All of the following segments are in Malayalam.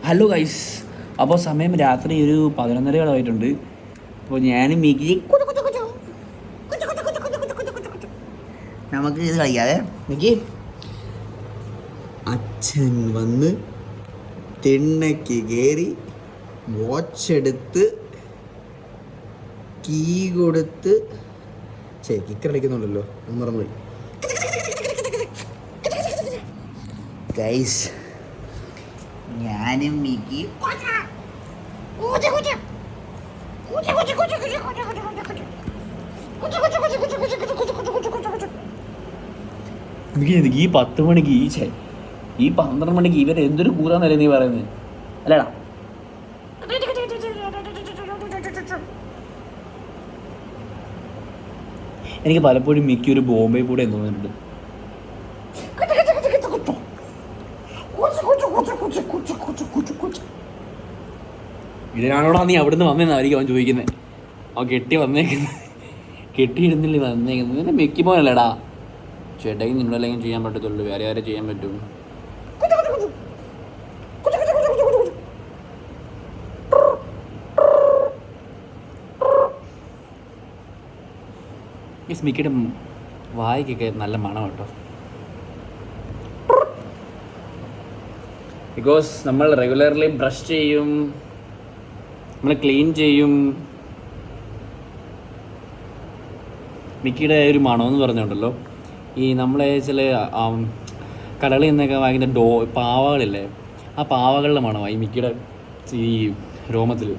ഹലോ ഗൈസ്, അപ്പോൾ സമയം രാത്രി ഒരു 11:30 അപ്പോൾ ഞാനും മിക്കി നമുക്ക് ഇത് കളിക്കാതെ മിക്കി. അച്ഛൻ വന്ന് തിണ്ണയ്ക്ക് കയറി വാച്ചെടുത്ത് കീ കൊടുത്ത് കിക്ക് കളിക്കുന്നുണ്ടല്ലോ, മറന്നുപോയി ഗൈസ്. ഞാനും മിക്കി ഈ 10 മണിക്ക് ഈ 12 മണിക്ക് ഇവർ എന്തൊരു കൂറാന്നല്ലേ നീ പറയുന്നത്, അല്ലേടാ? എനിക്ക് പലപ്പോഴും മിക്കി ഒരു ബോംബെ കൂടെ തോന്നുന്നുണ്ട്. ഇതിനാണോടാ നീ അവിടുന്ന് വന്നതെന്നായിരിക്കും അവൻ ചോദിക്കുന്നത്. അവൻ കെട്ടിയിരുന്നില്ല വന്നേക്കുന്നത്. നിന്നെ മിക്കി പോലല്ലേടാ. ചേട്ടായി നിങ്ങളെല്ലാം ചെയ്യാൻ പറ്റത്തുള്ളൂ, വേറെ ആരെ ചെയ്യാൻ പറ്റും? ഈ മിക്കിയുടെ വായിക്കൊക്കെ നല്ല മണം കേട്ടോ. ബിക്കോസ് നമ്മൾ റെഗുലർലി ബ്രഷ് ചെയ്യും, നമ്മൾ ക്ലീൻ ചെയ്യും. മിക്കിയുടെ ഒരു മണമെന്ന് പറഞ്ഞുണ്ടല്ലോ, ഈ നമ്മളെ ചില കടകളിൽ നിന്നൊക്കെ വാങ്ങിക്കുന്ന പാവകളില്ലേ, ആ പാവകളുടെ മണമാണ് ഈ മിക്കിയുടെ ഈ രോമത്തിൽ.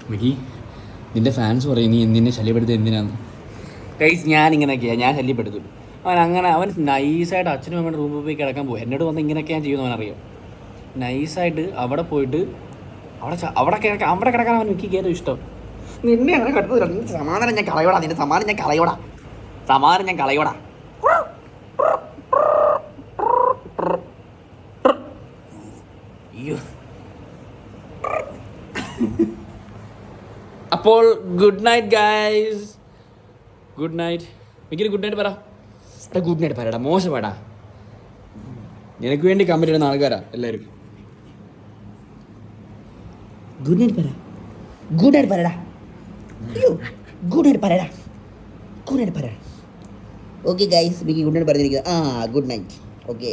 മിക്കി, നിന്റെ ഫാൻസ് പറയും നീ നിന്നെ ശല്യപ്പെടുത്തുക എന്തിനാന്ന്. ഗൈസ്, ഞാനിങ്ങനെയൊക്കെയാണ്, ഞാൻ ശല്യപ്പെടുത്തും. അവൻ നൈസായിട്ട് അച്ഛനും അമ്മയുടെ റൂമിൽ പോയി കിടക്കാൻ പോകും. എന്നോട് വന്ന് ഇങ്ങനെയൊക്കെ ഞാൻ ചെയ്യുന്നു അവനറിയാം. നൈസായിട്ട് അവിടെ പോയിട്ട് അവിടെ കിടക്കാൻ അവൻ മിക്കിക്ക് ഏറ്റവും ഇഷ്ടം. നിന്നെ അങ്ങനെ കിടന്നത് സമാധാനം ഞാൻ കളയോടാ, നിന്റെ സമാധാനം ഞാൻ കളയോടാ. അയ്യോ. അപ്പോൾ good night guys, good night. മിക്കിന് ഗുഡ് നൈറ്റ് പറ. ഗുഡ് നൈറ്റ് പറയടാ, മോശമാടാ. നിനക്ക് വേണ്ടി കമന്റ് ഇടുന്ന ആൾക്കാരാ എല്ലാവരും. ഗുഡ് നൈറ്റ് പറടാ. ഗുഡ് നൈറ്റ് പറയടാ. Okay guys, Mickey good night പറഞ്ഞിരിക്കുക. Good night. ഓക്കെ.